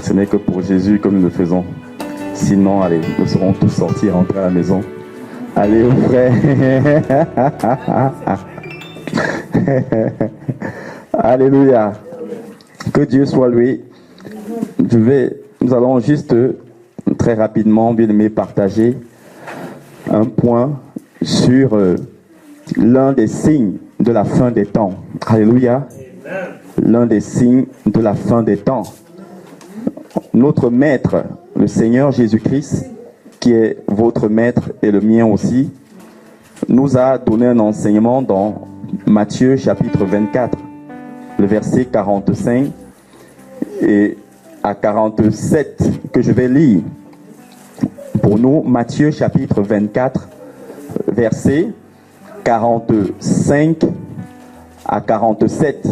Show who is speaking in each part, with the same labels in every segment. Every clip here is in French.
Speaker 1: Ce n'est que pour Jésus que nous le faisons. Sinon, allez, nous serons tous sortis et rentrer à la maison. Allez, au frère. Alléluia. Que Dieu soit loué. Nous allons juste très rapidement, bien aimé, partager un point sur l'un des signes de la fin des temps. Alléluia. L'un des signes de la fin des temps. Notre maître, le Seigneur Jésus-Christ, qui est votre maître et le mien aussi, nous a donné un enseignement dans Matthieu chapitre 24, le verset 45 et à 47 que je vais lire. Pour nous, Matthieu chapitre 24, verset 45 à 47.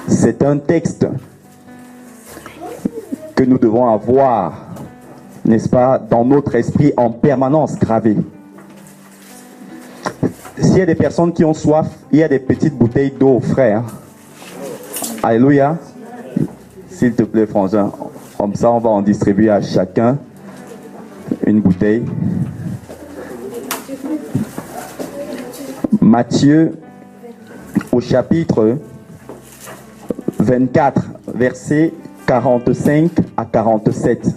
Speaker 1: C'est un texte que nous devons avoir, n'est-ce pas, dans notre esprit en permanence gravé. S'il y a des personnes qui ont soif, il y a des petites bouteilles d'eau, frère. Alléluia. S'il te plaît, François, comme ça on va en distribuer à chacun une bouteille. Matthieu, au chapitre 24, verset 45 à 47.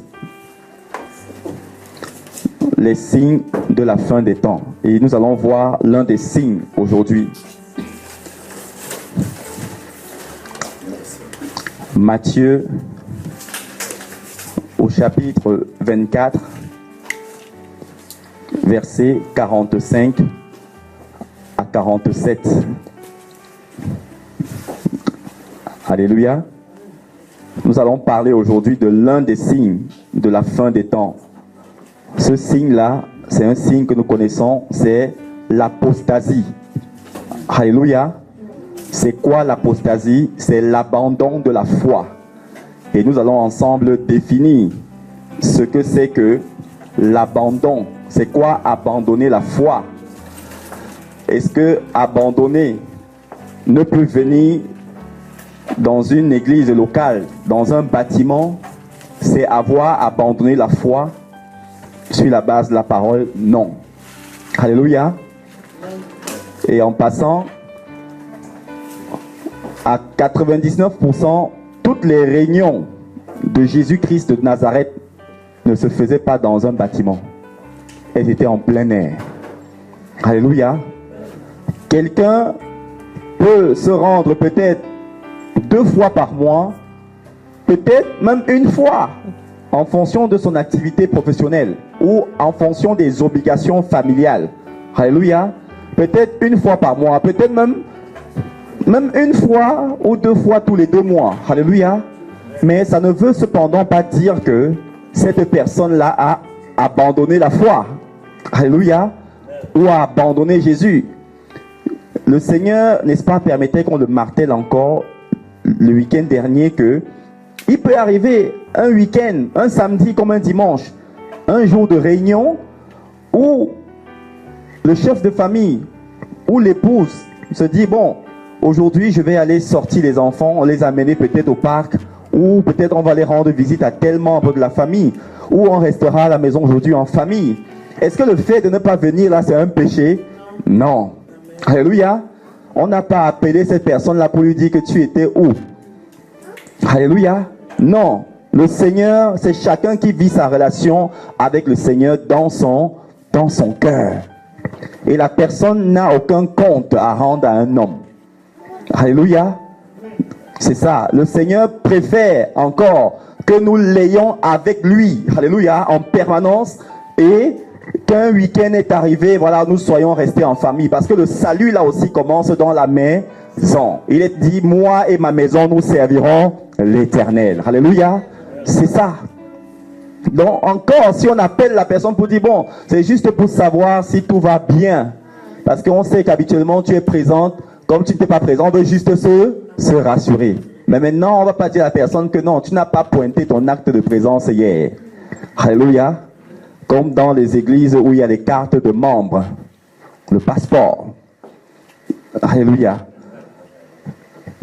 Speaker 1: Les signes de la fin des temps. Et nous allons voir l'un des signes aujourd'hui. Matthieu, au chapitre 24, versets 45 à 47. Alléluia. Nous allons parler aujourd'hui de l'un des signes de la fin des temps. Ce signe-là, c'est un signe que nous connaissons, c'est l'apostasie. Alléluia. C'est quoi l'apostasie? C'est l'abandon de la foi. Et nous allons ensemble définir ce que c'est que l'abandon. C'est quoi abandonner la foi? Est-ce que abandonner ne peut venir dans une église locale, dans un bâtiment, c'est avoir abandonné la foi sur la base de la parole? Non. Alléluia. Et en passant, à 99%, toutes les réunions de Jésus-Christ de Nazareth ne se faisaient pas dans un bâtiment. Elles étaient en plein air. Alléluia. Quelqu'un peut se rendre peut-être 2 fois par mois, peut-être même 1 fois, en fonction de son activité professionnelle ou en fonction des obligations familiales. Alléluia. Peut-être 1 fois par mois, peut-être même 1 fois ou 2 fois tous les 2 mois. Alléluia. Mais ça ne veut cependant pas dire que cette personne-là a abandonné la foi. Alléluia. Ou a abandonné Jésus. Le Seigneur, n'est-ce pas, permettait qu'on le martèle encore le week-end dernier que il peut arriver un week-end, un samedi comme un dimanche, un jour de réunion où le chef de famille ou l'épouse se dit, bon, aujourd'hui je vais aller sortir les enfants, les amener peut-être au parc, ou peut-être on va aller rendre visite à tel membre de la famille, ou on restera à la maison aujourd'hui en famille. Est-ce que le fait de ne pas venir là, c'est un péché? Non. Alléluia. On n'a pas appelé cette personne-là pour lui dire que tu étais où? Alléluia. Non. Le Seigneur, c'est chacun qui vit sa relation avec le Seigneur dans son cœur. Et la personne n'a aucun compte à rendre à un homme. Alléluia. C'est ça. Le Seigneur préfère encore que nous l'ayons avec lui. Alléluia. En permanence. Et qu'un week-end est arrivé, voilà, nous soyons restés en famille. Parce que le salut, là aussi, commence dans la maison. Il est dit, moi et ma maison, nous servirons l'Éternel. Alléluia. C'est ça. Donc encore, si on appelle la personne pour dire, bon, c'est juste pour savoir si tout va bien. Parce qu'on sait qu'habituellement tu es présente, comme tu n'es pas présent, on veut juste se rassurer. Mais maintenant, on ne va pas dire à la personne que non, tu n'as pas pointé ton acte de présence hier. Alléluia. Comme dans les églises où il y a les cartes de membres, le passeport. Alléluia.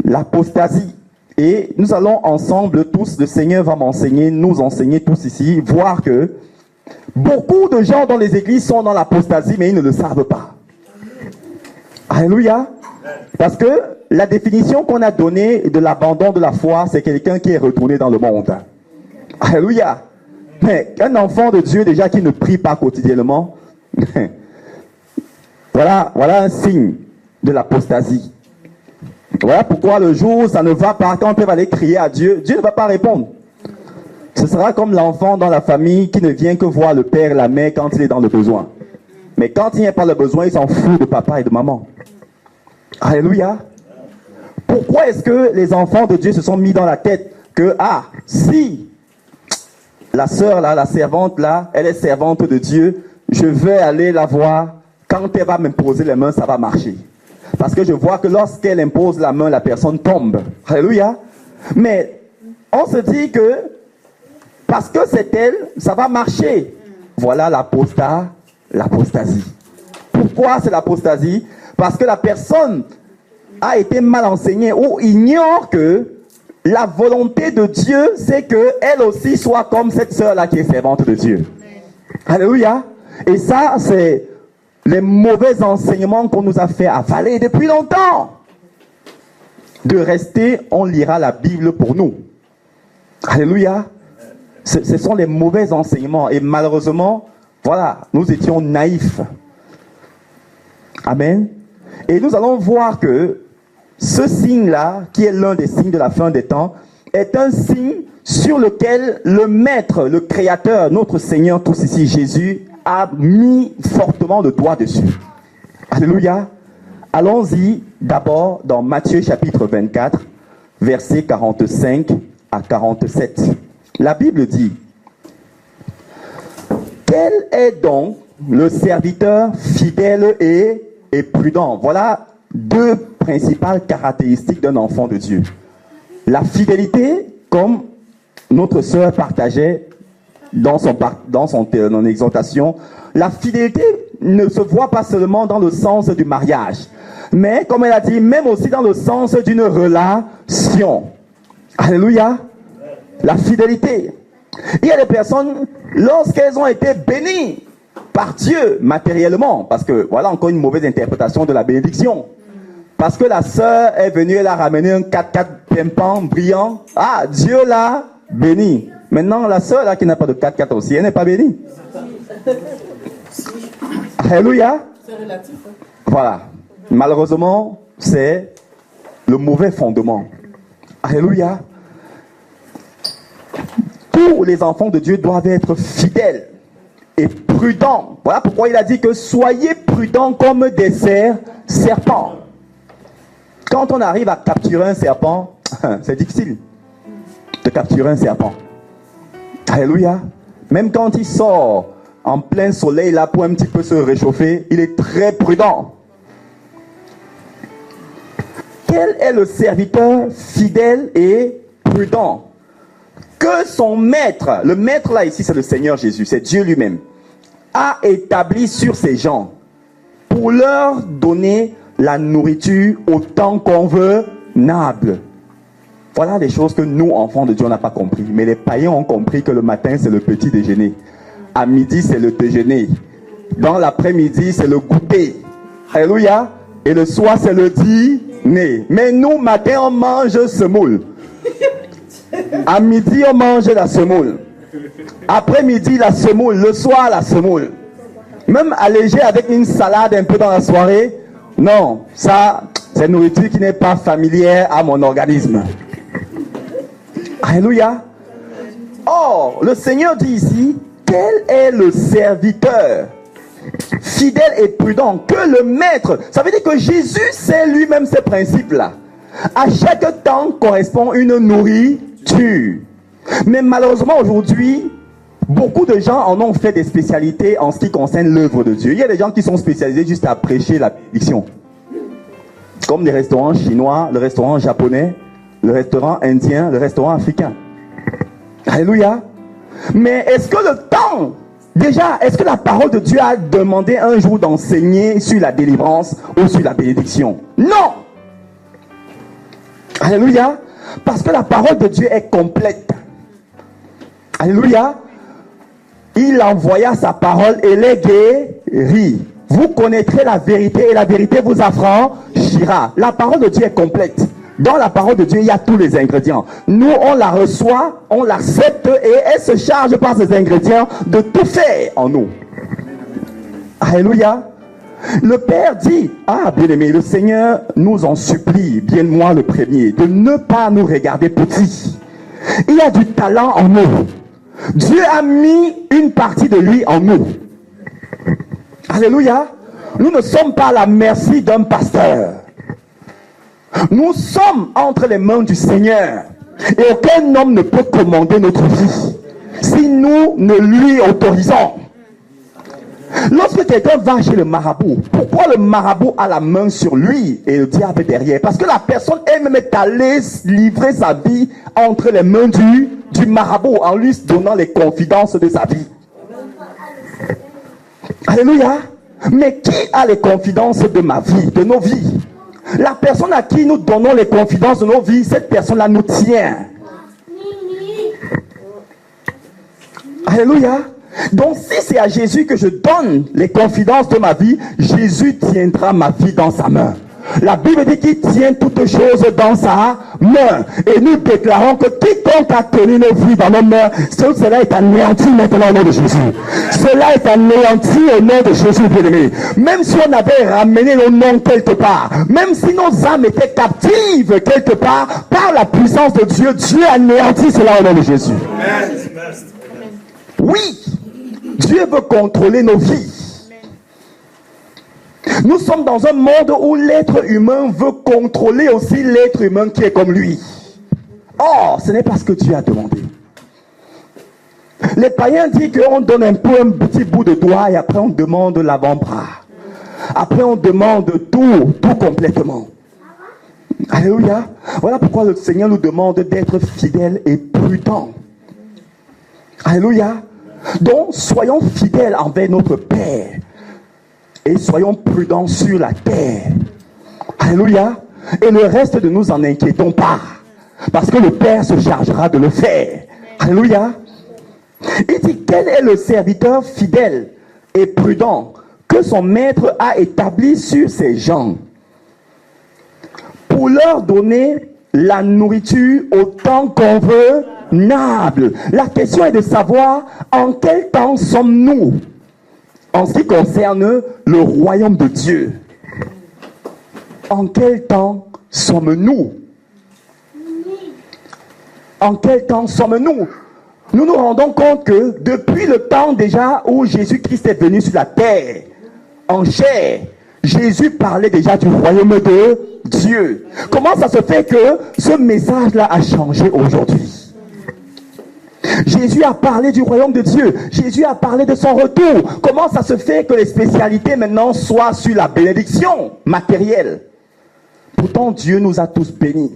Speaker 1: L'apostasie. Et nous allons ensemble tous, le Seigneur va m'enseigner, nous enseigner tous ici, voir que beaucoup de gens dans les églises sont dans l'apostasie, mais ils ne le savent pas. Alléluia. Parce que la définition qu'on a donnée de l'abandon de la foi, c'est quelqu'un qui est retourné dans le monde. Alléluia. Mais un enfant de Dieu déjà qui ne prie pas quotidiennement, voilà un signe de l'apostasie. Voilà pourquoi le jour où ça ne va pas, quand on va aller crier à Dieu, Dieu ne va pas répondre. Ce sera comme l'enfant dans la famille qui ne vient que voir le père et la mère quand il est dans le besoin. Mais quand il n'y a pas le besoin, il s'en fout de papa et de maman. Alléluia. Pourquoi est-ce que les enfants de Dieu se sont mis dans la tête que, si la sœur là, la servante là, elle est servante de Dieu, je vais aller la voir, quand elle va m'imposer les mains, ça va marcher. Parce que je vois que lorsqu'elle impose la main, la personne tombe. Alléluia. Mais on se dit que parce que c'est elle, ça va marcher. Voilà l'apostasie. Pourquoi c'est l'apostasie? Parce que la personne a été mal enseignée ou ignore que la volonté de Dieu, c'est qu'elle aussi soit comme cette sœur-là qui est servante de Dieu. Alléluia. Et ça, c'est les mauvais enseignements qu'on nous a fait avaler depuis longtemps. De rester, on lira la Bible pour nous. Alléluia. Ce sont les mauvais enseignements. Et malheureusement, voilà, nous étions naïfs. Amen. Et nous allons voir que ce signe-là, qui est l'un des signes de la fin des temps, est un signe sur lequel le Maître, le Créateur, notre Seigneur, tous ici, Jésus, a mis fortement le doigt dessus. Alléluia. Allons-y d'abord dans Matthieu chapitre 24, versets 45 à 47. La Bible dit: quel est donc le serviteur fidèle et prudent? Voilà deux principales caractéristiques d'un enfant de Dieu. La fidélité, comme notre sœur partageait dans son exhortation, la fidélité ne se voit pas seulement dans le sens du mariage, mais comme elle a dit, même aussi dans le sens d'une relation. Alléluia. La fidélité. Il y a des personnes, lorsqu'elles ont été bénies par Dieu matériellement, parce que voilà encore une mauvaise interprétation de la bénédiction, parce que la sœur est venue, elle a ramené un 4x4 pimpant, brillant, Dieu l'a béni. Maintenant, la sœur là qui n'a pas de 4x4 aussi, elle n'est pas bénie. Alléluia.
Speaker 2: C'est relatif.
Speaker 1: Voilà. Malheureusement, c'est le mauvais fondement. Alléluia. Tous les enfants de Dieu doivent être fidèles et prudents. Voilà pourquoi il a dit que soyez prudents comme des serpents. Quand on arrive à capturer un serpent, c'est difficile de capturer un serpent. Alléluia. Même quand il sort en plein soleil là pour un petit peu se réchauffer, il est très prudent. Quel est le serviteur fidèle et prudent que son maître, le maître là ici c'est le Seigneur Jésus, c'est Dieu lui-même, a établi sur ces gens pour leur donner la nourriture au temps convenable? Voilà les choses que nous, enfants de Dieu, on n'a pas compris. Mais les païens ont compris que le matin, c'est le petit déjeuner. À midi, c'est le déjeuner. Dans l'après-midi, c'est le goûter. Alléluia. Et le soir, c'est le dîner. Mais nous, matin, on mange semoule. À midi, on mange la semoule. Après-midi, la semoule. Le soir, la semoule. Même allégé avec une salade un peu dans la soirée. Non, ça, c'est une nourriture qui n'est pas familière à mon organisme. Alléluia. Or, le Seigneur dit ici, quel est le serviteur fidèle et prudent que le maître? Ça veut dire que Jésus sait lui-même ces principes-là. À chaque temps correspond une nourriture. Mais malheureusement aujourd'hui, Beaucoup de gens en ont fait des spécialités en ce qui concerne l'œuvre de Dieu. Il y a des gens qui sont spécialisés juste à prêcher la bénédiction. Comme les restaurants chinois, le restaurant japonais, le restaurant indien, le restaurant africain. Alléluia. Mais est-ce que le temps, déjà, est-ce que la parole de Dieu a demandé un jour d'enseigner sur la délivrance ou sur la bénédiction? Non. Alléluia. Parce que la parole de Dieu est complète. Alléluia. Il envoya sa parole et les guérit. Vous connaîtrez la vérité et la vérité vous affranchira. La parole de Dieu est complète. Dans la parole de Dieu, il y a tous les ingrédients. Nous, on la reçoit, on l'accepte et elle se charge par ces ingrédients de tout faire en nous. Alléluia. Le Père dit, ah bien-aimé, le Seigneur nous en supplie, bien moi le premier, de ne pas nous regarder petits. Il y a du talent en nous. Dieu a mis une partie de lui en nous. Alléluia. Nous ne sommes pas à la merci d'un pasteur. Nous sommes entre les mains du Seigneur. Et aucun homme ne peut commander notre vie si nous ne lui autorisons. Lorsque quelqu'un va chez le marabout, pourquoi le marabout a la main sur lui et le diable derrière? Parce que la personne elle-même est allée livrer sa vie entre les mains du marabout en lui donnant les confidences de sa vie. Alléluia. Mais qui a les confidences de ma vie, de nos vies? La personne à qui nous donnons les confidences de nos vies, cette personne-là nous tient. Alléluia. Donc si c'est à Jésus que je donne les confidences de ma vie, Jésus tiendra ma vie dans sa main. La Bible dit qu'il tient toutes choses dans sa main. Et nous déclarons que quiconque a tenu nos vies dans nos mains, cela est anéanti maintenant au nom de Jésus. Cela est anéanti au nom de Jésus, bien-aimé. Même si on avait ramené nos noms quelque part, même si nos âmes étaient captives quelque part, par la puissance de Dieu, Dieu anéantit cela au nom de Jésus. Oui, Dieu veut contrôler nos vies. Nous sommes dans un monde où l'être humain veut contrôler aussi l'être humain qui est comme lui. Or, ce n'est pas ce que Dieu a demandé. Les païens disent qu'on donne un petit bout de doigt et après on demande l'avant-bras. Après on demande tout complètement. Alléluia. Voilà pourquoi le Seigneur nous demande d'être fidèles et prudents. Alléluia. Donc, soyons fidèles envers notre Père. Et soyons prudents sur la terre. Alléluia. Et le reste ne nous en inquiétons pas. Parce que le Père se chargera de le faire. Alléluia. Il dit, quel est le serviteur fidèle et prudent que son maître a établi sur ses gens pour leur donner la nourriture au temps convenable. La question est de savoir en quel temps sommes-nous en ce qui concerne le royaume de Dieu. En quel temps sommes-nous? En quel temps sommes-nous? Nous nous rendons compte que depuis le temps déjà où Jésus-Christ est venu sur la terre, en chair, Jésus parlait déjà du royaume de Dieu. Comment ça se fait que ce message-là a changé aujourd'hui? Jésus a parlé du royaume de Dieu. Jésus a parlé de son retour. Comment ça se fait que les spécialités maintenant soient sur la bénédiction matérielle? Pourtant, Dieu nous a tous bénis.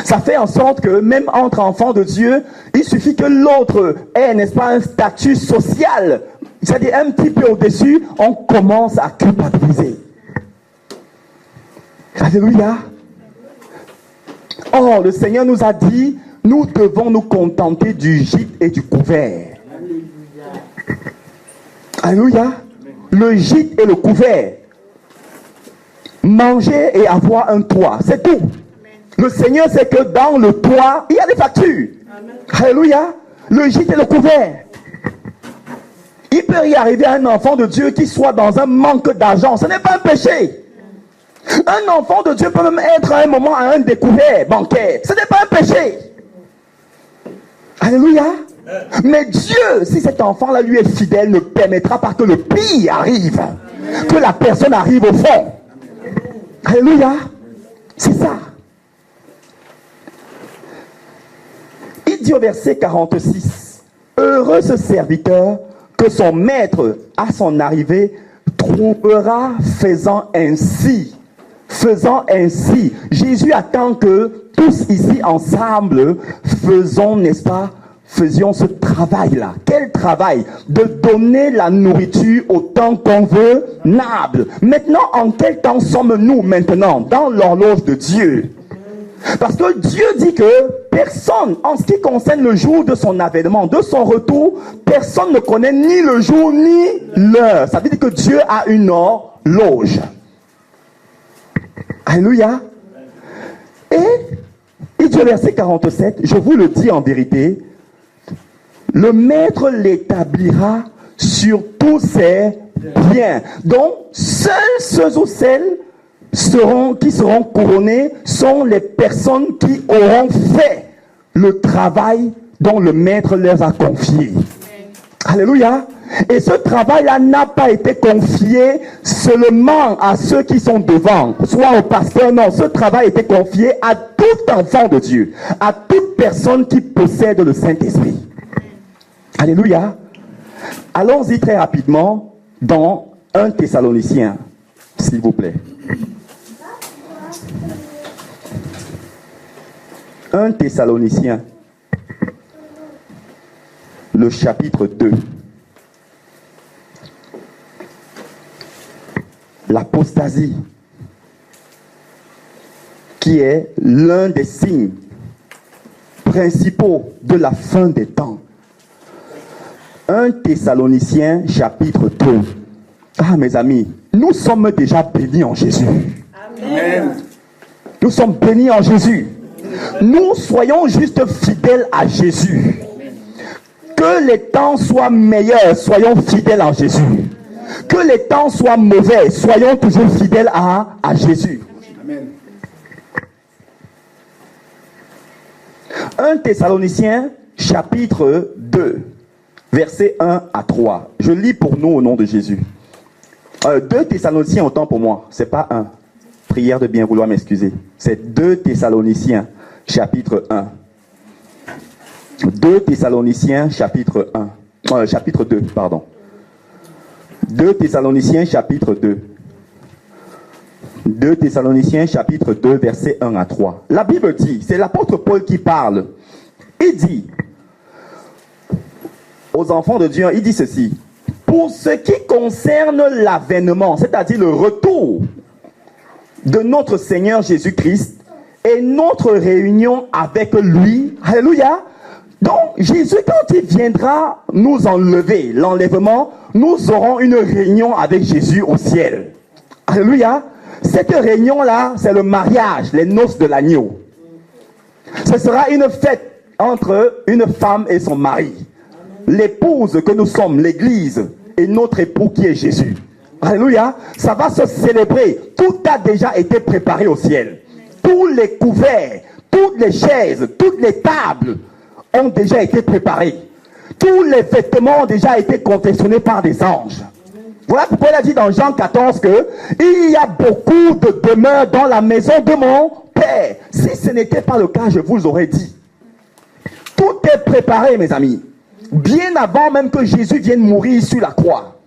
Speaker 1: Ça fait en sorte que même entre enfants de Dieu, il suffit que l'autre ait, n'est-ce pas, un statut social, c'est-à-dire un petit peu au-dessus, on commence à culpabiliser. Alléluia. Or, le Seigneur nous a dit, nous devons nous contenter du gîte et du couvert. Alléluia. Le gîte et le couvert. Manger et avoir un toit, c'est tout. Le Seigneur sait que dans le toit, il y a des factures. Alléluia. Le gîte et le couvert. Il peut y arriver à un enfant de Dieu qui soit dans un manque d'argent. Ce n'est pas un péché. Un enfant de Dieu peut même être à un moment à un découvert bancaire. Ce n'est pas un péché. Alléluia. Mais Dieu, si cet enfant-là lui est fidèle, ne permettra pas que le pire arrive. Que la personne arrive au fond. Alléluia. C'est ça. Il dit au verset 46. Heureux ce serviteur que son maître, à son arrivée, trouvera faisant ainsi. Faisant ainsi. Jésus attend que tous ici ensemble faisons, n'est-ce pas, faisions ce travail-là. Quel travail? De donner la nourriture au temps convenable. Maintenant, en quel temps sommes-nous maintenant? Dans l'horloge de Dieu. Parce que Dieu dit que personne, en ce qui concerne le jour de son avènement, de son retour, personne ne connaît ni le jour ni l'heure. Ça veut dire que Dieu a une horloge. Alléluia. Et il dit au verset 47, je vous le dis en vérité, le maître l'établira sur tous ses biens. Donc, seuls ceux ou celles qui seront couronnés sont les personnes qui auront fait le travail dont le maître leur a confié. Alléluia. Et ce travail-là n'a pas été confié seulement à ceux qui sont devant, soit au pasteur, non. Ce travail a été confié à tout enfant de Dieu, à toute personne qui possède le Saint-Esprit. Alléluia. Allons-y très rapidement dans 1 Thessaloniciens, s'il vous plaît. 1 Thessaloniciens, le chapitre 2. L'apostasie, qui est l'un des signes principaux de la fin des temps. 1 Thessaloniciens, chapitre 2. Ah, mes amis, nous sommes déjà bénis en Jésus. Amen. Nous sommes bénis en Jésus. Nous soyons juste fidèles à Jésus. Que les temps soient meilleurs, soyons fidèles en Jésus. Que les temps soient mauvais, soyons toujours fidèles à Jésus. Amen. 1 Thessaloniciens, chapitre 2, versets 1 à 3. Je lis pour nous au nom de Jésus. 2 Thessaloniciens, autant pour moi. C'est pas 1. Prière de bien vouloir m'excuser. C'est 2 Thessaloniciens, chapitre 1. 2 Thessaloniciens, chapitre 1. Chapitre 2, pardon. 2 Thessaloniciens, chapitre 2. 2 Thessaloniciens, chapitre 2, versets 1 à 3. La Bible dit, c'est l'apôtre Paul qui parle. Il dit aux enfants de Dieu, il dit ceci. Pour ce qui concerne l'avènement, c'est-à-dire le retour de notre Seigneur Jésus-Christ et notre réunion avec lui. Alléluia. Donc, Jésus, quand il viendra nous enlever, l'enlèvement, nous aurons une réunion avec Jésus au ciel. Alléluia. Cette réunion-là, c'est le mariage, les noces de l'agneau. Ce sera une fête entre une femme et son mari. L'épouse que nous sommes, l'église, et notre époux qui est Jésus. Alléluia. Ça va se célébrer. Tout a déjà été préparé au ciel. Tous les couverts, toutes les chaises, toutes les tables ont déjà été préparés. Tous les vêtements ont déjà été confectionnés par des anges. Voilà pourquoi il a dit dans Jean 14 que il y a beaucoup de demeures dans la maison de mon Père. Si ce n'était pas le cas, je vous aurais dit. Tout est préparé, mes amis. Bien avant même que Jésus vienne mourir sur la croix.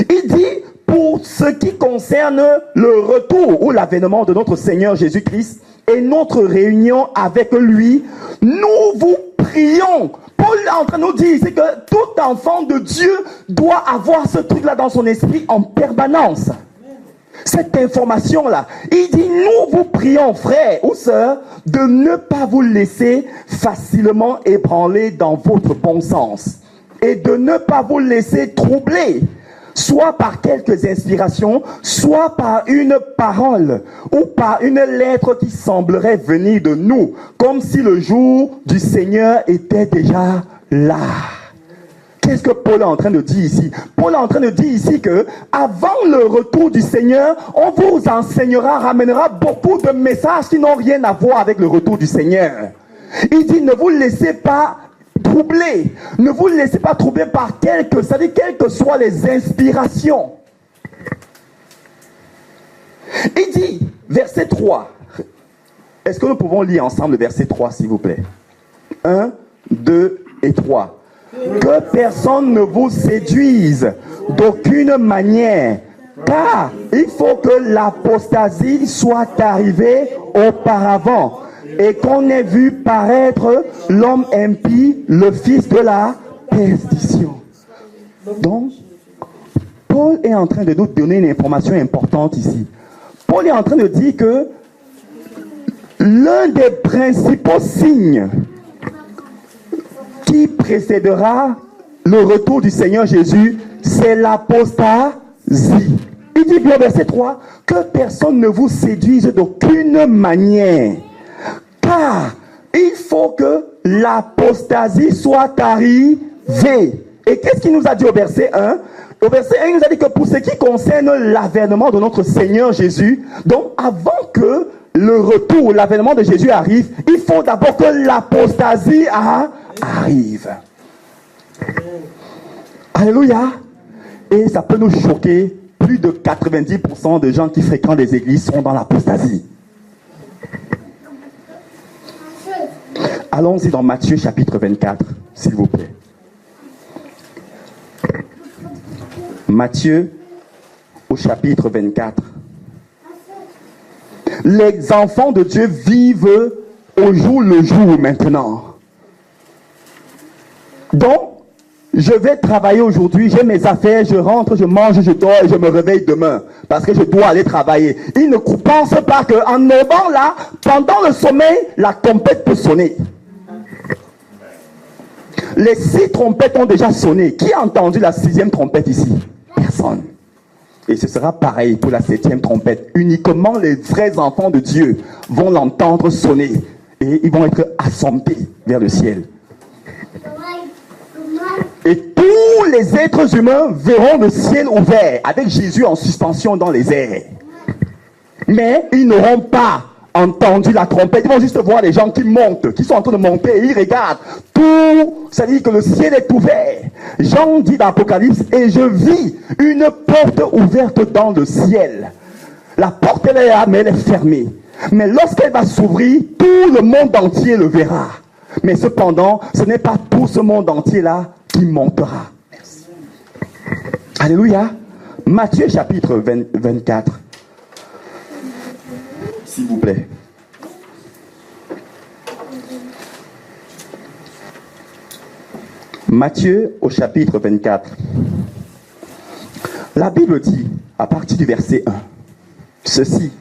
Speaker 1: Il dit, pour ce qui concerne le retour ou l'avènement de notre Seigneur Jésus-Christ et notre réunion avec lui, nous vous prions. Paul est en train de nous dire, c'est que tout enfant de Dieu doit avoir ce truc-là dans son esprit en permanence. Cette information-là. Il dit, nous vous prions, frères ou sœurs, de ne pas vous laisser facilement ébranler dans votre bon sens. Et de ne pas vous laisser troubler, soit par quelques inspirations, soit par une parole, ou par une lettre qui semblerait venir de nous, comme si le jour du Seigneur était déjà là. Qu'est-ce que Paul est en train de dire ici? Paul est en train de dire ici que avant le retour du Seigneur, on vous enseignera, ramènera beaucoup de messages qui n'ont rien à voir avec le retour du Seigneur. Il dit, ne vous laissez pas troubler, ne vous laissez pas troubler par quelles que soient les inspirations. Il dit, verset 3, est-ce que nous pouvons lire ensemble le verset 3, s'il vous plaît? 1, 2 et 3. Que personne ne vous séduise d'aucune manière, car il faut que l'apostasie soit arrivée auparavant et qu'on ait vu paraître l'homme impie, le fils de la perdition. Donc, Paul est en train de nous donner une information importante ici. Paul est en train de dire que l'un des principaux signes qui précédera le retour du Seigneur Jésus, c'est l'apostasie. Il dit bien au verset 3, que personne ne vous séduise d'aucune manière, car il faut que l'apostasie soit arrivée. Et qu'est-ce qu'il nous a dit au verset 1? Au verset 1, il nous a dit que pour ce qui concerne l'avènement de notre Seigneur Jésus, donc avant que le retour, l'avènement de Jésus arrive, il faut d'abord que l'apostasie arrive. Alléluia. Et ça peut nous choquer. Plus de 90% de gens qui fréquentent les églises sont dans l'apostasie. Allons-y dans Matthieu chapitre 24, s'il vous plaît. Matthieu au chapitre 24. Les enfants de Dieu vivent au jour le jour maintenant. Donc, je vais travailler aujourd'hui, j'ai mes affaires, je rentre, je mange, je dors et je me réveille demain. Parce que je dois aller travailler. Ils ne pensent pas qu'en novembre là, pendant le sommeil, la trompette peut sonner. Les 6 trompettes ont déjà sonné. Qui a entendu la 6e trompette ici? Personne. Et ce sera pareil pour la 7e trompette. Uniquement les vrais enfants de Dieu vont l'entendre sonner. Et ils vont être assomptés vers le ciel. Et tous les êtres humains verront le ciel ouvert avec Jésus en suspension dans les airs. Mais ils n'auront pas entendu la trompette. Ils vont juste voir les gens qui montent, qui sont en train de monter. Et ils regardent. Tout, ça dit que le ciel est ouvert. Jean dit dans l'Apocalypse, et je vis une porte ouverte dans le ciel. La porte elle est là, mais elle est fermée. Mais lorsqu'elle va s'ouvrir, tout le monde entier le verra. Mais cependant, ce n'est pas tout ce monde entier là qui montera. Merci. Alléluia. Matthieu chapitre 24. S'il vous plaît. Matthieu au chapitre 24. La Bible dit, à partir du verset 1, ceci.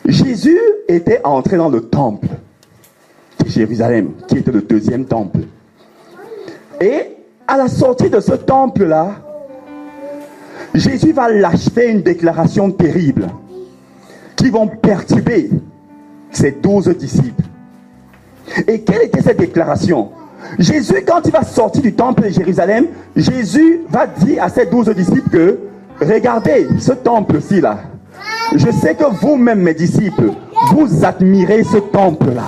Speaker 1: Jésus était entré dans le temple de Jérusalem, qui était le 2e temple. Et à la sortie de ce temple-là, Jésus va faire une déclaration terrible qui vont perturber ses 12 disciples. Et quelle était cette déclaration? Jésus, quand il va sortir du temple de Jérusalem, Jésus va dire à ses 12 disciples que, regardez ce temple-ci là, je sais que vous-même mes disciples, vous admirez ce temple-là.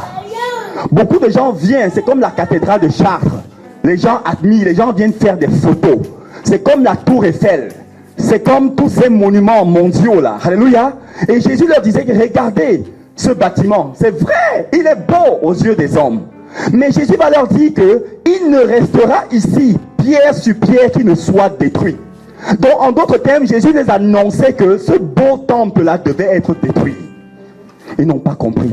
Speaker 1: Beaucoup de gens viennent, c'est comme la cathédrale de Chartres. Les gens admirent, les gens viennent faire des photos. C'est comme la tour Eiffel. C'est comme tous ces monuments mondiaux là. Alléluia. Et Jésus leur disait que regardez ce bâtiment. C'est vrai, il est beau aux yeux des hommes. Mais Jésus va leur dire qu'il ne restera ici pierre sur pierre qui ne soit détruit. Donc en d'autres termes, Jésus les annonçait que ce beau temple là devait être détruit. Ils n'ont pas compris.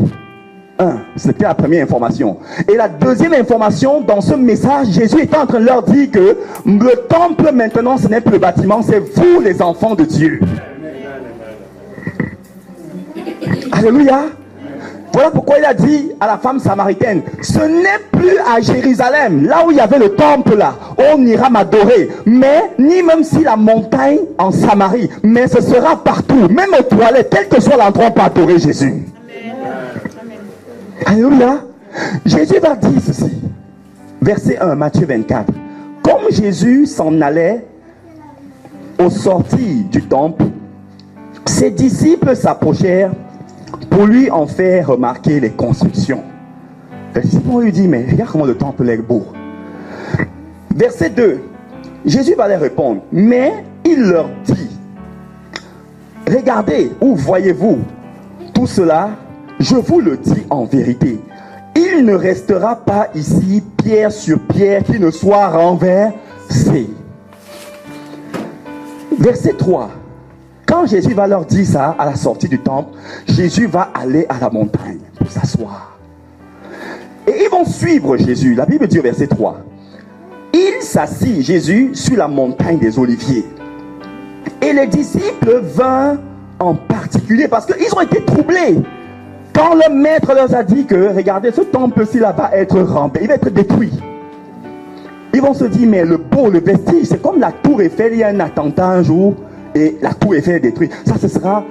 Speaker 1: C'était la première information. Et la deuxième information, dans ce message, Jésus était en train de leur dire que le temple maintenant, ce n'est plus le bâtiment, c'est vous les enfants de Dieu. Alléluia. Voilà pourquoi il a dit à la femme samaritaine, ce n'est plus à Jérusalem, là où il y avait le temple là, on ira m'adorer, mais ni même si la montagne en Samarie, mais ce sera partout, même aux toilettes, quel que soit l'endroit, on peut adorer Jésus. Alléluia. Jésus va dire ceci. Verset 1, Matthieu 24. Comme Jésus s'en allait aux sorties du temple, ses disciples s'approchèrent pour lui en faire remarquer les constructions. Les disciples lui dit, mais regarde comment le temple est beau. Verset 2. Jésus va leur répondre, mais il leur dit, regardez, où voyez-vous tout cela? Je vous le dis en vérité, il il ne restera pas ici pierre sur pierre qui ne soit renversée. Verset 3. Quand Jésus va leur dire ça à la sortie du temple, Jésus va aller à la montagne pour s'asseoir. Et ils vont suivre Jésus. La Bible dit au verset 3. Il s'assit, Jésus, sur la montagne des Oliviers. Et les disciples vinrent en particulier parce qu'ils ont été troublés. Quand le maître leur a dit que, regardez, ce temple-ci là va être rempli, il va être détruit. Ils vont se dire, mais le beau, le vestige, c'est comme la tour Eiffel, il y a un attentat un jour et la tour Eiffel est détruite. Ça, ce sera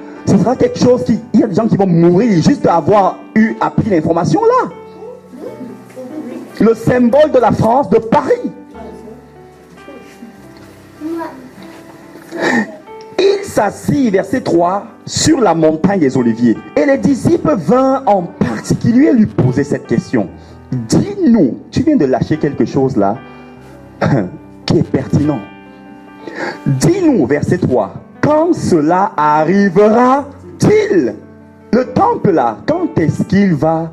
Speaker 1: quelque chose qui... Il y a des gens qui vont mourir juste à avoir appris l'information là. Le symbole de la France, de Paris. Il s'assit, verset 3, sur la montagne des Oliviers. Et les disciples vinrent en particulier lui poser cette question. Dis-nous, tu viens de lâcher quelque chose là qui est pertinent. Dis-nous, verset 3, quand cela arrivera-t-il? Le temple là, quand est-ce qu'il va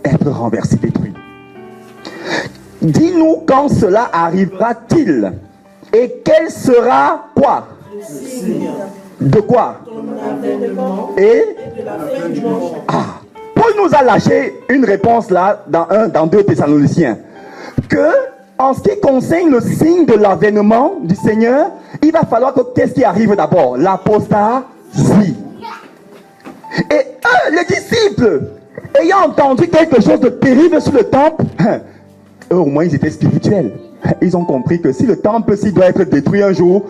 Speaker 1: être renversé, détruit? Dis-nous quand cela arrivera-t-il? Et quel sera quoi? De quoi? Et Paul nous a lâché une réponse là dans 2 Thessaloniciens. Que en ce qui concerne le signe de l'avènement du Seigneur, il va falloir que qu'est-ce qui arrive d'abord? L'apostasie. Et eux, les disciples, ayant entendu quelque chose de terrible sur le temple, eux au moins ils étaient spirituels. Ils ont compris que si le temple s'il doit être détruit un jour,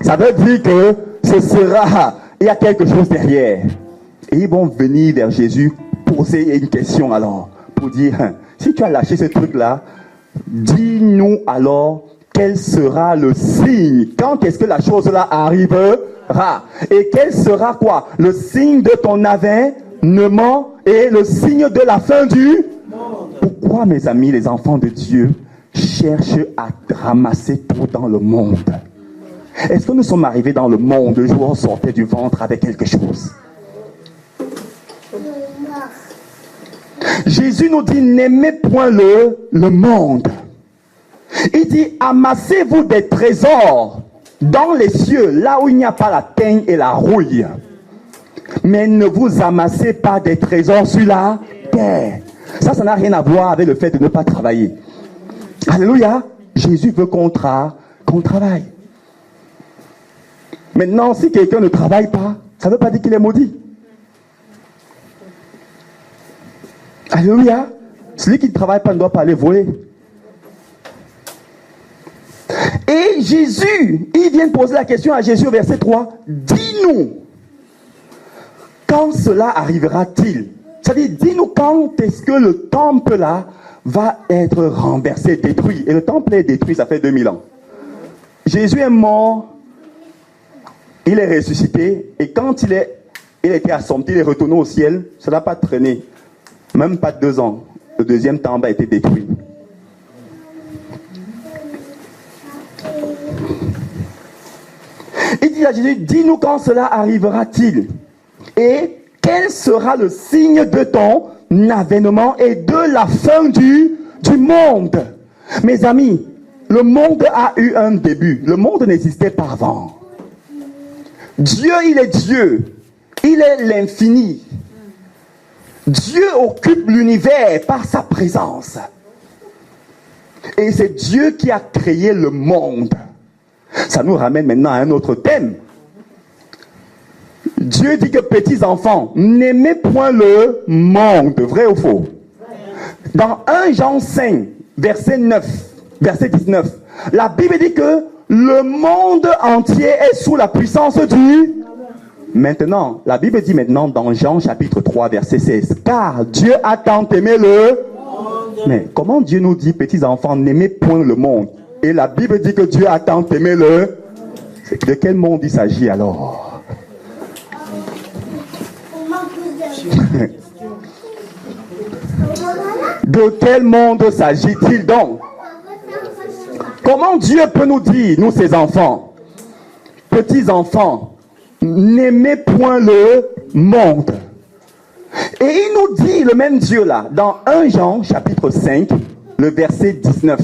Speaker 1: ça veut dire que ce sera, il y a quelque chose derrière. Et ils vont venir vers Jésus poser une question alors, pour dire, si tu as lâché ce truc-là, dis-nous alors quel sera le signe, quand est-ce que la chose-là arrivera, et quel sera quoi? Le signe de ton avènement et le signe de la fin du monde. Pourquoi, mes amis, les enfants de Dieu cherchent à ramasser tout dans le monde? Est-ce que nous sommes arrivés dans le monde le jour où on sortait du ventre avec quelque chose? Jésus nous dit, n'aimez point le monde. Il dit, amassez-vous des trésors dans les cieux, là où il n'y a pas la teigne et la rouille. Mais ne vous amassez pas des trésors sur la terre. Ça n'a rien à voir avec le fait de ne pas travailler. Alléluia. Jésus veut qu'on travaille. Maintenant, si quelqu'un ne travaille pas, ça ne veut pas dire qu'il est maudit. Alléluia. Celui qui ne travaille pas ne doit pas aller voler. Et Jésus, il vient de poser la question à Jésus au verset 3. Dis-nous, quand cela arrivera-t-il? C'est-à-dire, dis-nous quand est-ce que le temple là va être renversé, détruit. Et le temple est détruit, ça fait 2000 ans. Jésus est mort, il est ressuscité, et quand il a été assompté, il est retourné au ciel, ça n'a pas traîné. Même pas 2 ans. Le deuxième temple a été détruit. Il dit à Jésus, dis-nous quand cela arrivera-t-il? Et quel sera le signe de ton avènement et de la fin du monde? Mes amis, le monde a eu un début. Le monde n'existait pas avant. Dieu, il est Dieu. Il est l'infini. Dieu occupe l'univers par sa présence. Et c'est Dieu qui a créé le monde. Ça nous ramène maintenant à un autre thème. Dieu dit que petits enfants, n'aimez point le monde. Vrai ou faux? Dans 1 Jean 5, verset 19, la Bible dit que le monde entier est sous la puissance du... Maintenant, la Bible dit maintenant dans Jean chapitre 3, verset 16, car Dieu a tant aimé le monde. Mais comment Dieu nous dit, petits enfants, n'aimez point le monde? Et la Bible dit que Dieu a tant aimé le... De quel monde il s'agit alors? De quel monde s'agit-il donc? Comment Dieu peut nous dire, nous ses enfants, petits enfants, n'aimez point le monde? Et il nous dit, le même Dieu là, dans 1 Jean chapitre 5, le verset 19,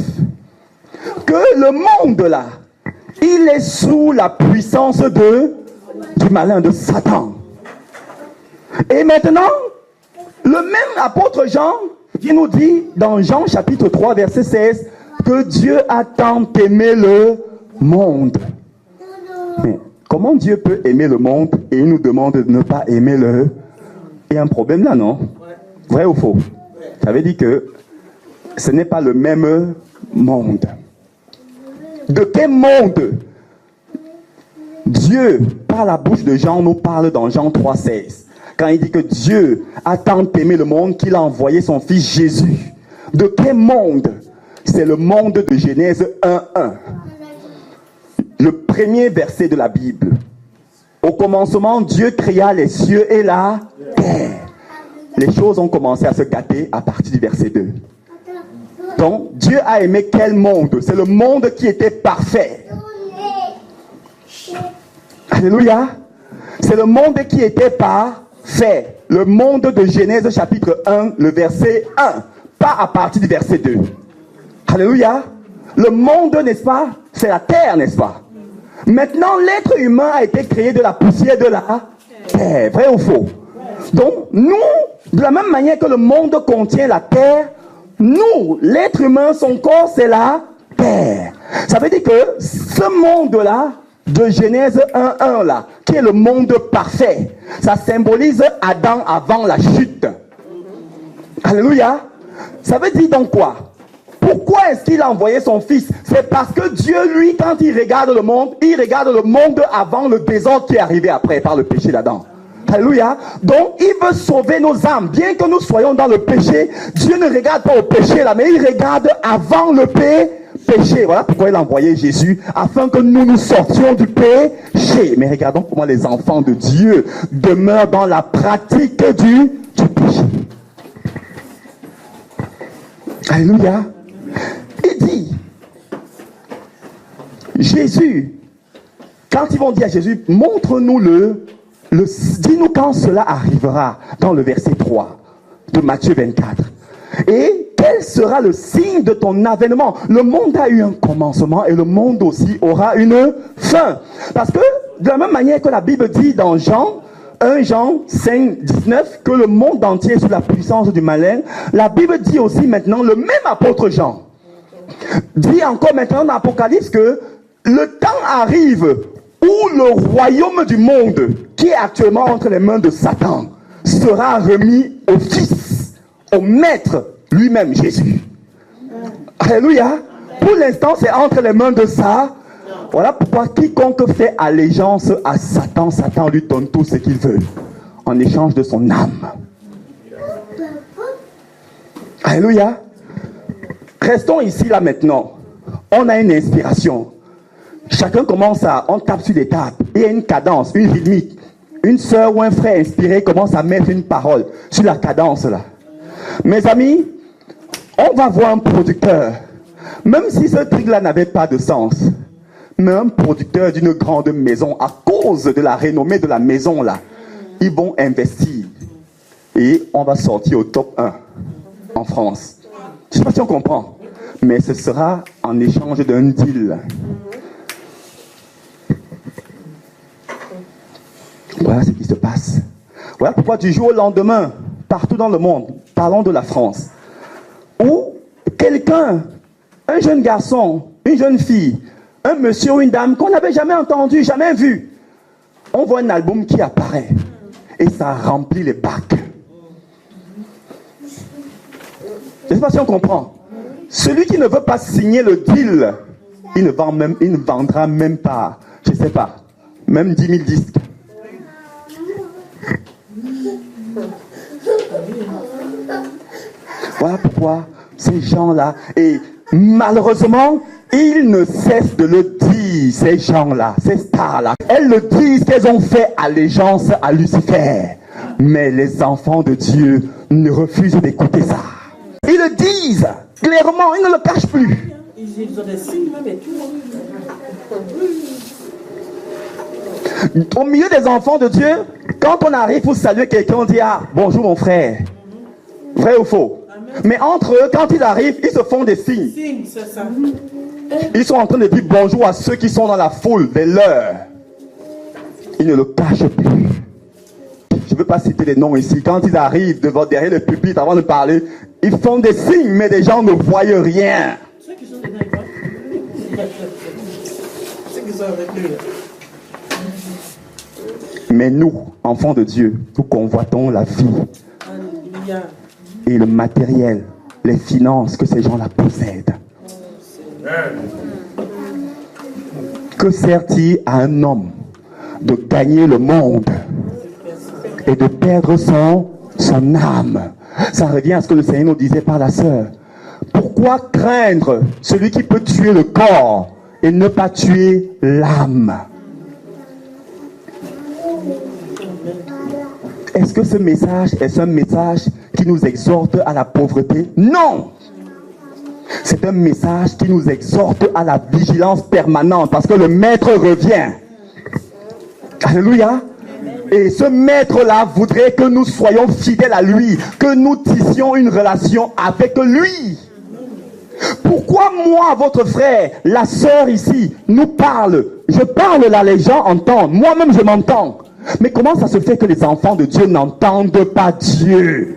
Speaker 1: que le monde là, il est sous la puissance du malin, de Satan. Et maintenant, le même apôtre Jean, qui nous dit dans Jean chapitre 3, verset 16, que Dieu a tant aimé le monde. Mais comment Dieu peut aimer le monde et il nous demande de ne pas aimer le... Il y a un problème là, non? Vrai ou faux? Ça veut dire que ce n'est pas le même monde. De quel monde Dieu, par la bouche de Jean, nous parle dans Jean 3,16, quand il dit que Dieu a tant aimé le monde qu'il a envoyé son fils Jésus. De quel monde? C'est le monde de Genèse 1:1. Le premier verset de la Bible. Au commencement, Dieu créa les cieux et la terre. Les choses ont commencé à se gâter à partir du verset 2. Donc, Dieu a aimé quel monde? C'est le monde qui était parfait. Alléluia. C'est le monde qui était parfait. Le monde de Genèse chapitre 1, le verset 1. Pas à partir du verset 2. Alléluia. Le monde, n'est-ce pas? C'est la terre, n'est-ce pas? Maintenant, l'être humain a été créé de la poussière de la terre. Vrai ou faux? Donc, nous, de la même manière que le monde contient la terre, nous, l'être humain, son corps, c'est la terre. Ça veut dire que ce monde-là, de Genèse 1:1 là, qui est le monde parfait, ça symbolise Adam avant la chute. Alléluia. Ça veut dire donc quoi? Pourquoi est-ce qu'il a envoyé son fils? C'est parce que Dieu, lui, quand il regarde le monde avant le désordre qui est arrivé après par le péché d'Adam. Alléluia. Donc, il veut sauver nos âmes. Bien que nous soyons dans le péché, Dieu ne regarde pas au péché là, mais il regarde avant le péché. Voilà pourquoi il a envoyé Jésus, afin que nous sortions du péché. Mais regardons comment les enfants de Dieu demeurent dans la pratique du péché. Alléluia. Il dit, Jésus, quand ils vont dire à Jésus, montre-nous dis-nous quand cela arrivera, dans le verset 3 de Matthieu 24. Et quel sera le signe de ton avènement? Le monde a eu un commencement et le monde aussi aura une fin. Parce que, de la même manière que la Bible dit dans 1 Jean 5, 19, que le monde entier est sous la puissance du malin, la Bible dit aussi maintenant, le même apôtre Jean, dit encore maintenant dans l'Apocalypse que le temps arrive où le royaume du monde, qui est actuellement entre les mains de Satan, sera remis au Fils, au Maître lui-même, Jésus. Alléluia. Pour l'instant, c'est entre les mains de ça. Voilà pourquoi quiconque fait allégeance à Satan, Satan lui donne tout ce qu'il veut, en échange de son âme. Alléluia. Restons ici, là, maintenant. On a une inspiration. Chacun commence on tape sur les tables. Il y a une cadence, une rythmique. Une sœur ou un frère inspiré commence à mettre une parole sur la cadence, là. Mes amis, on va voir un producteur. Même si ce truc-là n'avait pas de sens, mais un producteur d'une grande maison, à cause de la renommée de la maison, là, ils vont investir. Et on va sortir au top 1 en France. Je ne sais pas si on comprend. Mais ce sera en échange d'un deal. Voilà ce qui se passe. Voilà pourquoi du jour au lendemain, partout dans le monde, parlons de la France, où quelqu'un, un jeune garçon, une jeune fille, un monsieur ou une dame qu'on n'avait jamais entendu, jamais vu, on voit un album qui apparaît et ça remplit les bacs. Je ne sais pas si on comprend. Celui qui ne veut pas signer le deal, il ne vendra même pas, je ne sais pas, même 10 000 disques. Voilà pourquoi ces gens-là, et malheureusement, ils ne cessent de le dire, ces gens-là, ces stars-là. Elles le disent qu'elles ont fait allégeance à Lucifer. Mais les enfants de Dieu ne refusent d'écouter ça. Ils le disent clairement, ils ne le cachent plus.
Speaker 2: Ils ont des signes même et tout.
Speaker 1: Au milieu des enfants de Dieu, Quand on arrive pour saluer quelqu'un, on dit ah, bonjour mon frère. Vrai ou faux? Mais entre eux, quand ils arrivent, ils se font des signes.
Speaker 2: C'est ça.
Speaker 1: Ils sont en train de dire bonjour à ceux qui sont dans la foule, des leurs. Ils ne le cachent plus. Je ne veux pas citer les noms ici. Quand ils arrivent derrière le pupitre avant de parler, ils font des signes, mais les gens ne voient rien.
Speaker 2: Ceux qui sont dedans, ils voient. Ceux qui sont avec lui.
Speaker 1: Mais nous, enfants de Dieu, nous convoitons la vie
Speaker 2: Alléluia.
Speaker 1: et le matériel, les finances que ces gens-là possèdent. Que sert-il à un homme de gagner le monde et de perdre son âme? Ça revient à ce que le Seigneur nous disait par la sœur. Pourquoi craindre celui qui peut tuer le corps et ne pas tuer l'âme? Est-ce que ce message est un message qui nous exhorte à la pauvreté? Non! C'est un message qui nous exhorte à la vigilance permanente parce que le maître revient. Alléluia! Et ce maître-là voudrait que nous soyons fidèles à lui, que nous tissions une relation avec lui. Pourquoi moi, votre frère, la sœur ici, nous parle? Je parle là, les gens entendent. Moi-même, je m'entends. Mais comment ça se fait que les enfants de Dieu n'entendent pas Dieu?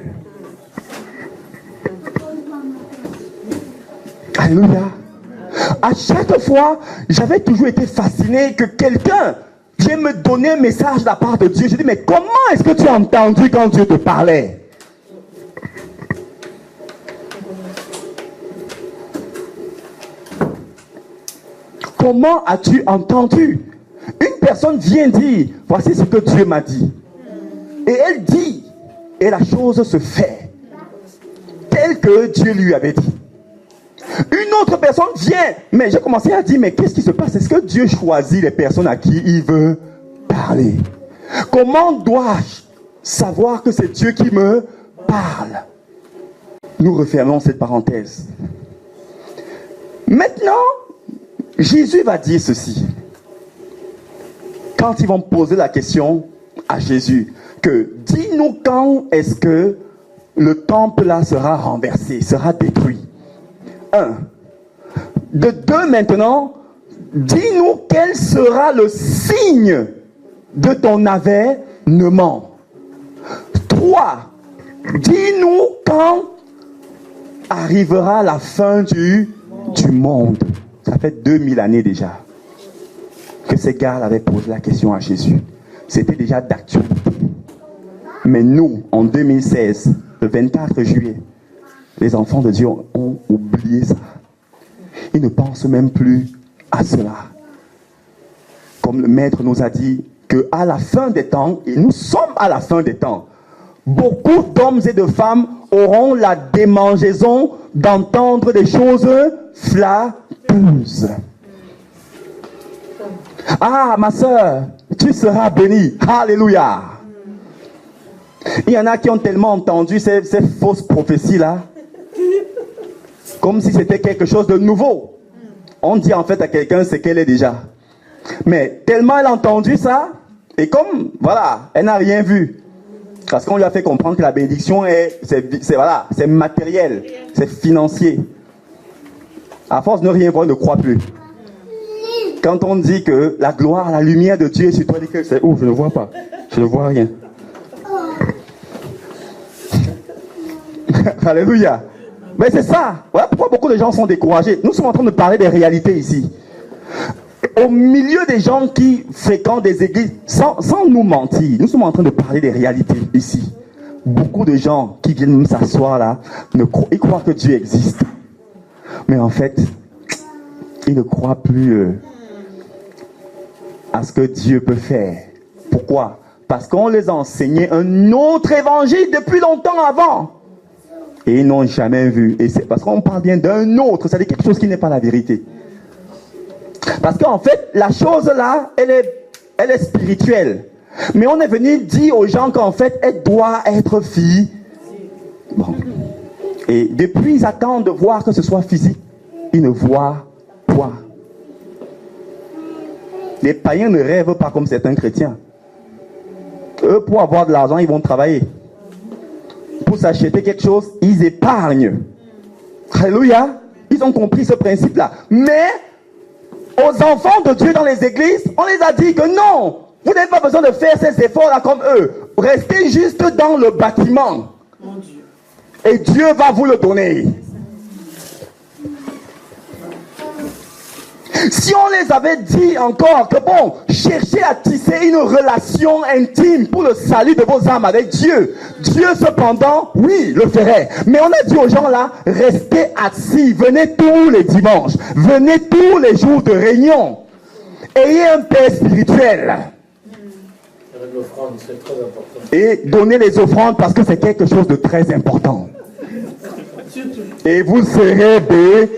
Speaker 1: Alléluia. À chaque fois, j'avais toujours été fasciné que quelqu'un vienne me donner un message de la part de Dieu. Je dis, mais comment est-ce que tu as entendu quand Dieu te parlait? Comment as-tu entendu? Une personne vient dire, voici ce que Dieu m'a dit. Et elle dit, et la chose se fait, telle que Dieu lui avait dit. Une autre personne vient, mais j'ai commencé à dire, mais qu'est-ce qui se passe? Est-ce que Dieu choisit les personnes à qui il veut parler? Comment dois-je savoir que c'est Dieu qui me parle? Nous refermons cette parenthèse. Maintenant, Jésus va dire ceci. Quand ils vont poser la question à Jésus, que dis-nous quand est-ce que le temple là sera renversé, sera détruit. 1. De 2 maintenant, dis-nous quel sera le signe de ton avènement. 3. Dis-nous quand arrivera la fin du monde. Ça fait 2000 années déjà que ces gars avaient posé la question à Jésus. C'était déjà d'actualité. Mais nous, en 2016, le 24 juillet, les enfants de Dieu ont oublié ça. Ils ne pensent même plus à cela. Comme le Maître nous a dit qu'à la fin des temps, et nous sommes à la fin des temps, beaucoup d'hommes et de femmes auront la démangeaison d'entendre des choses flatteuses. Ah, ma soeur, tu seras bénie. Alléluia. Il y en a qui ont tellement entendu ces fausses prophéties-là, comme si c'était quelque chose de nouveau. On dit en fait à quelqu'un ce qu'elle est déjà. Mais tellement elle a entendu ça, et comme, voilà, elle n'a rien vu. Parce qu'on lui a fait comprendre que la bénédiction c'est matériel, c'est financier. À force de ne rien voir, elle ne croit plus. Quand on dit que la gloire, la lumière de Dieu est sur toi, elle dit que c'est où? Je ne vois pas. Je ne vois rien. Alléluia. Mais c'est ça. Voilà pourquoi beaucoup de gens sont découragés. Nous sommes en train de parler des réalités ici. Au milieu des gens qui fréquentent des églises, sans nous mentir, nous sommes en train de parler des réalités ici. Beaucoup de gens qui viennent s'asseoir là, ils croient que Dieu existe. Mais en fait, ils ne croient plus à ce que Dieu peut faire. Pourquoi? Parce qu'on les a enseigné un autre évangile depuis longtemps avant. Et ils n'ont jamais vu. Et c'est parce qu'on parle bien d'un autre, c'est-à-dire quelque chose qui n'est pas la vérité. Parce qu'en fait, la chose là, elle est spirituelle. Mais on est venu dire aux gens qu'en fait, elle doit être fille. Bon. Et depuis, ils attendent de voir que ce soit physique. Ils ne voient pas. Les païens ne rêvent pas comme certains chrétiens. Eux, pour avoir de l'argent, ils vont travailler. Pour s'acheter quelque chose, ils épargnent. Alléluia. Ils ont compris ce principe-là. Mais aux enfants de Dieu dans les églises, on les a dit que non, vous n'avez pas besoin de faire ces efforts-là comme eux. Restez juste dans le bâtiment.
Speaker 2: Mon Dieu.
Speaker 1: Et Dieu va vous le donner. Si on les avait dit encore que bon, cherchez à tisser une relation intime pour le salut de vos âmes avec Dieu. Dieu cependant, oui, le ferait. Mais on a dit aux gens là, restez assis, venez tous les dimanches, venez tous les jours de réunion. Ayez un père spirituel.
Speaker 2: Avec l'offrande, c'est très important.
Speaker 1: Et donnez les offrandes parce que c'est quelque chose de très important. Et vous serez bénis.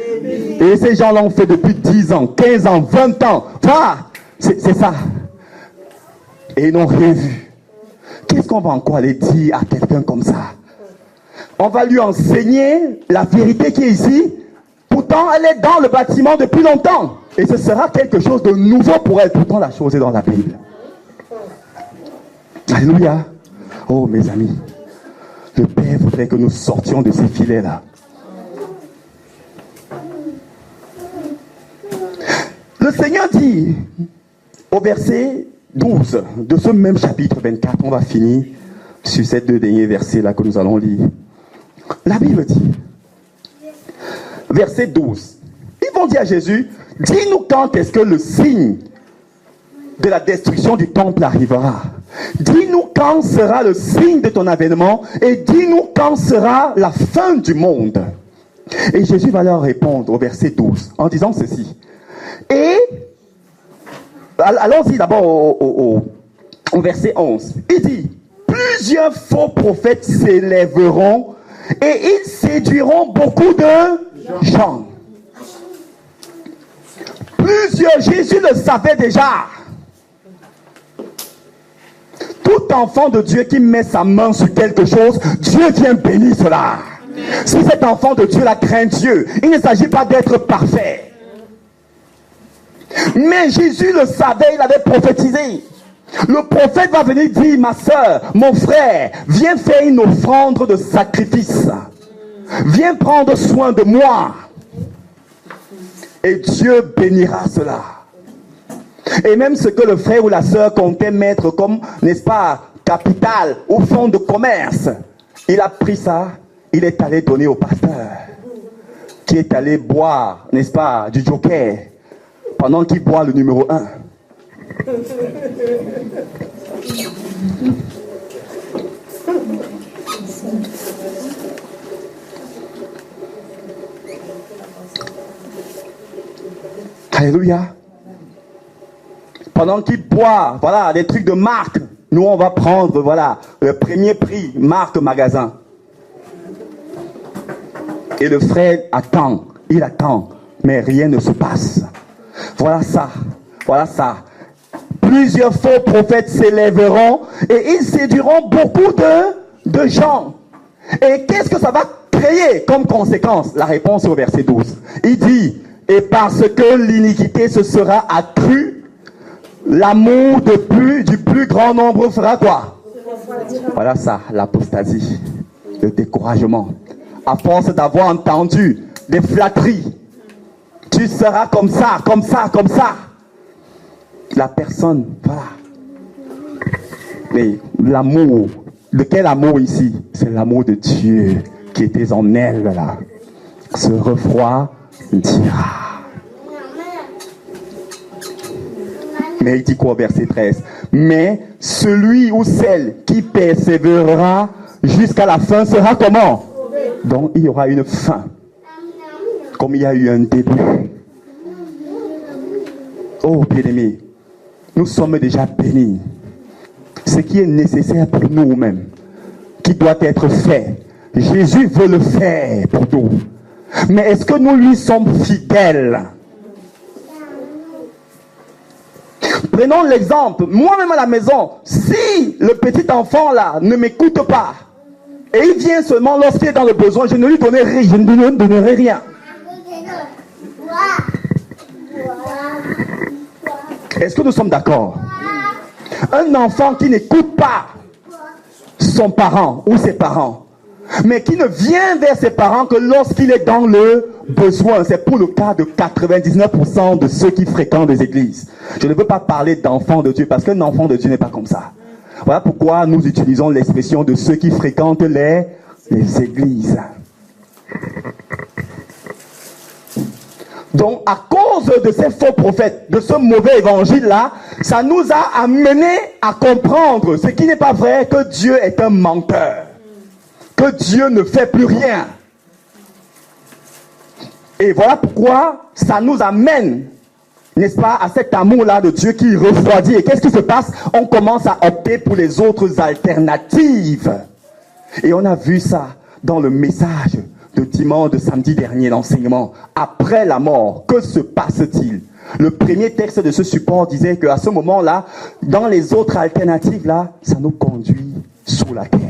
Speaker 1: Et ces gens l'ont fait depuis 10 ans, 15 ans, 20 ans. Voilà, c'est ça. Et ils n'ont rien vu. Qu'est-ce qu'on va encore aller dire à quelqu'un comme ça? On va lui enseigner la vérité qui est ici. Pourtant, elle est dans le bâtiment depuis longtemps. Et ce sera quelque chose de nouveau pour elle. Pourtant, la chose est dans la Bible. Alléluia. Oh, mes amis. Le Père voudrait que nous sortions de ces filets-là. Le Seigneur dit, au verset 12 de ce même chapitre 24, on va finir sur ces deux derniers versets-là que nous allons lire. La Bible dit, verset 12, ils vont dire à Jésus, dis-nous quand est-ce que le signe de la destruction du temple arrivera. Dis-nous quand sera le signe de ton avènement et dis-nous quand sera la fin du monde. Et Jésus va leur répondre au verset 12 en disant ceci. Et, allons-y d'abord au verset 11. Il dit, plusieurs faux prophètes s'élèveront et ils séduiront beaucoup de gens. Plusieurs, Jésus le savait déjà. Tout enfant de Dieu qui met sa main sur quelque chose, Dieu vient bénir cela. Si cet enfant de Dieu la craint Dieu, il ne s'agit pas d'être parfait. Mais Jésus le savait, il avait prophétisé. Le prophète va venir dire, ma soeur, mon frère, viens faire une offrande de sacrifice. Viens prendre soin de moi. Et Dieu bénira cela. Et même ce que le frère ou la sœur comptait mettre comme, n'est-ce pas, capital ou fonds de commerce, il a pris ça, il est allé donner au pasteur, qui est allé boire, n'est-ce pas, du joker, pendant qu'il boit le numéro 1. Alléluia. Pendant qu'il boit, voilà, des trucs de marque, nous on va prendre, voilà, le premier prix, marque magasin. Et le frère attend, il attend, mais rien ne se passe. Voilà ça, voilà ça. Plusieurs faux prophètes s'élèveront et ils séduiront beaucoup de gens. Et qu'est-ce que ça va créer comme conséquence? La réponse est au verset 12. Il dit, et parce que l'iniquité se sera accrue, l'amour du plus grand nombre fera quoi? Voilà ça, l'apostasie, le découragement. À force d'avoir entendu des flatteries, tu seras comme ça, comme ça, comme ça. La personne, voilà. Mais l'amour, de quel amour ici? C'est l'amour de Dieu qui était en elle là. Se refroidira. Mais il dit quoi au verset 13? Mais celui ou celle qui persévérera jusqu'à la fin sera comment? Donc il y aura une fin. Comme il y a eu un début. Oh bien-aimés, nous sommes déjà bénis. Ce qui est nécessaire pour nous-mêmes, qui doit être fait, Jésus veut le faire pour nous. Mais est-ce que nous lui sommes fidèles? Prenons l'exemple, moi-même à la maison, si le petit enfant là ne m'écoute pas, et il vient seulement lorsqu'il est dans le besoin, je ne lui donnerai rien, je ne lui donnerai rien. Est-ce que nous sommes d'accord? Un enfant qui n'écoute pas son parent ou ses parents, mais qui ne vient vers ses parents que lorsqu'il est dans le besoin. C'est pour le cas de 99% de ceux qui fréquentent les églises. Je ne veux pas parler d'enfants de Dieu parce qu'un enfant de Dieu n'est pas comme ça. Voilà pourquoi nous utilisons l'expression de ceux qui fréquentent les églises. Donc, à cause de ces faux prophètes, de ce mauvais évangile-là, ça nous a amené à comprendre ce qui n'est pas vrai, que Dieu est un menteur, que Dieu ne fait plus rien. Et voilà pourquoi ça nous amène, n'est-ce pas, à cet amour-là de Dieu qui refroidit. Et qu'est-ce qui se passe? On commence à opter pour les autres alternatives. Et on a vu ça dans le message de dimanche, de samedi dernier, l'enseignement. Après la mort, que se passe-t-il? Le premier texte de ce support disait qu'à ce moment-là, dans les autres alternatives, là, ça nous conduit sous la terre.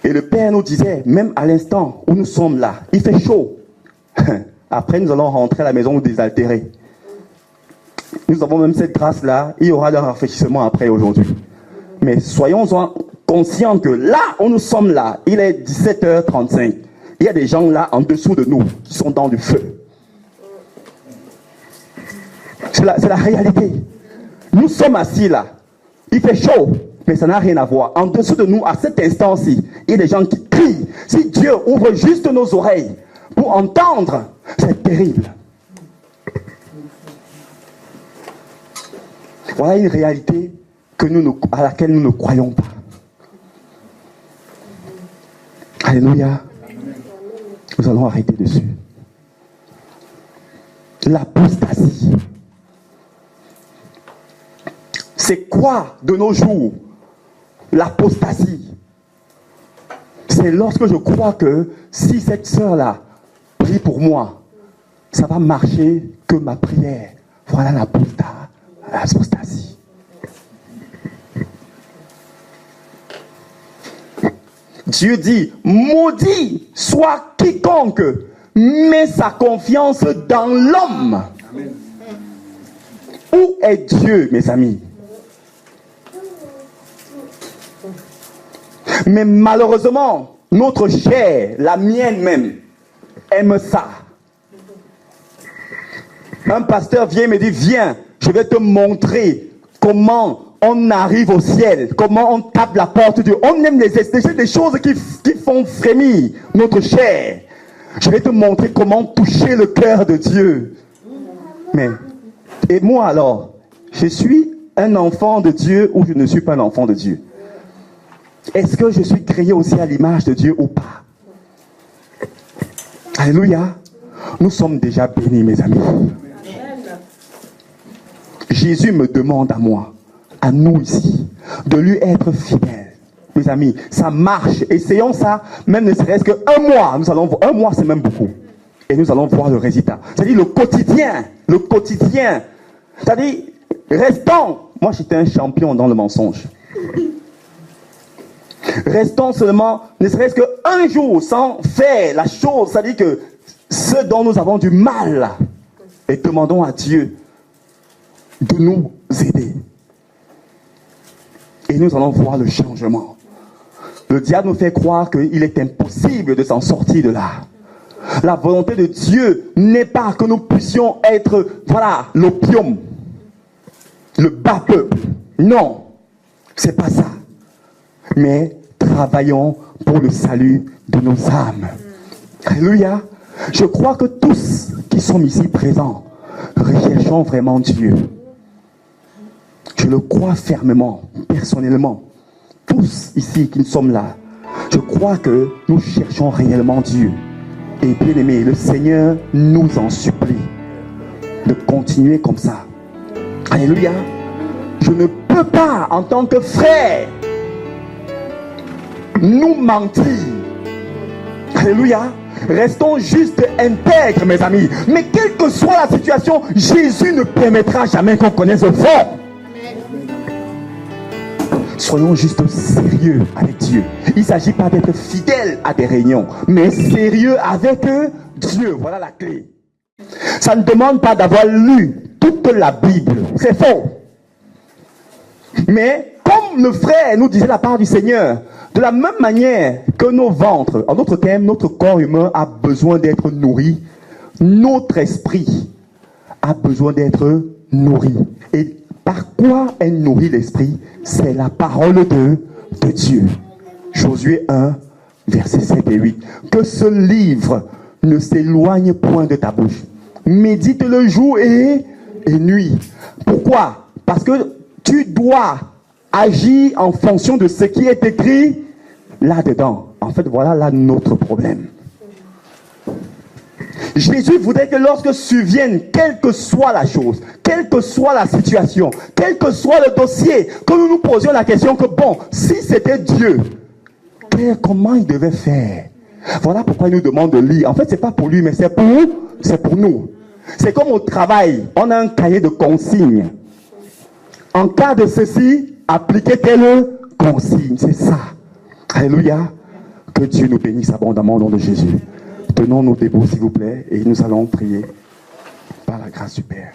Speaker 1: Et le Père nous disait, même à l'instant où nous sommes là, il fait chaud. Après, nous allons rentrer à la maison désaltérés. Nous avons même cette grâce-là. Il y aura un rafraîchissement après aujourd'hui. Mais soyons conscients que là où nous sommes là, il est 17h35. Il y a des gens là en dessous de nous qui sont dans du feu. C'est la réalité. Nous sommes assis là. Il fait chaud, mais ça n'a rien à voir. En dessous de nous, à cet instant-ci, il y a des gens qui crient. Si Dieu ouvre juste nos oreilles pour entendre, c'est terrible. Voilà une réalité à laquelle nous ne croyons pas. Alléluia. Nous allons arrêter dessus. L'apostasie. C'est quoi de nos jours l'apostasie? C'est lorsque je crois que si cette sœur-là prie pour moi, ça va marcher que ma prière. Voilà l'apostasie. Dieu dit, maudit soit quiconque met sa confiance dans l'homme. Amen. Où est Dieu, mes amis? Mais malheureusement, notre chair, la mienne même, aime ça. Un pasteur vient et me dit, viens, je vais te montrer comment on arrive au ciel, comment on tape la porte de Dieu. On aime des choses qui font frémir notre chair. Je vais te montrer comment toucher le cœur de Dieu. Mais, et moi alors, je suis un enfant de Dieu ou je ne suis pas un enfant de Dieu? Est-ce que je suis créé aussi à l'image de Dieu ou pas? Alléluia. Nous sommes déjà bénis, mes amis. Jésus me demande à moi, à nous ici, de lui être fidèles. Mes amis, ça marche. Essayons ça, même ne serait-ce qu'un mois. Nous allons voir, un mois c'est même beaucoup. Et nous allons voir le résultat. C'est-à-dire le quotidien. C'est-à-dire, restons. Moi j'étais un champion dans le mensonge. Restons seulement, ne serait-ce qu'un jour sans faire la chose. C'est-à-dire que ce dont nous avons du mal, et demandons à Dieu de nous aider. Et nous allons voir le changement. Le diable nous fait croire qu'il est impossible de s'en sortir de là. La volonté de Dieu n'est pas que nous puissions être, l'opium, le bas peuple. Non, c'est pas ça. Mais travaillons pour le salut de nos âmes. Alléluia. Je crois que tous qui sommes ici présents recherchons vraiment Dieu. Je le crois fermement, personnellement. Tous ici qui sommes là, je crois que nous cherchons réellement Dieu. Et bien aimé, le Seigneur nous en supplie de continuer comme ça. Alléluia. Je ne peux pas, en tant que frère, nous mentir. Alléluia. Restons juste intègres, mes amis. Mais quelle que soit la situation, Jésus ne permettra jamais qu'on connaisse le fond. Soyons juste sérieux avec Dieu. Il ne s'agit pas d'être fidèle à des réunions, mais sérieux avec Dieu. Voilà la clé. Ça ne demande pas d'avoir lu toute la Bible. C'est faux. Mais comme le frère nous disait la part du Seigneur, de la même manière que nos ventres, en d'autres termes, notre corps humain a besoin d'être nourri, notre esprit a besoin d'être nourri. Et par quoi est nourri l'esprit? C'est la parole de Dieu. Josué 1, versets 7 et 8. Que ce livre ne s'éloigne point de ta bouche. Médite le jour et nuit. Pourquoi? Parce que tu dois agir en fonction de ce qui est écrit là-dedans. En fait, voilà là notre problème. Jésus voudrait que lorsque survienne, quelle que soit la chose, quelle que soit la situation, quel que soit le dossier, que nous nous posions la question que bon, si c'était Dieu, comment il devait faire? Voilà pourquoi il nous demande de lire. En fait, c'est pas pour lui, mais c'est pour nous. C'est comme au travail, on a un cahier de consignes. En cas de ceci, appliquez telle consigne. C'est ça. Alléluia. Que Dieu nous bénisse abondamment au nom de Jésus. Tenons-nous debout, s'il vous plaît, et nous allons prier par la grâce du Père.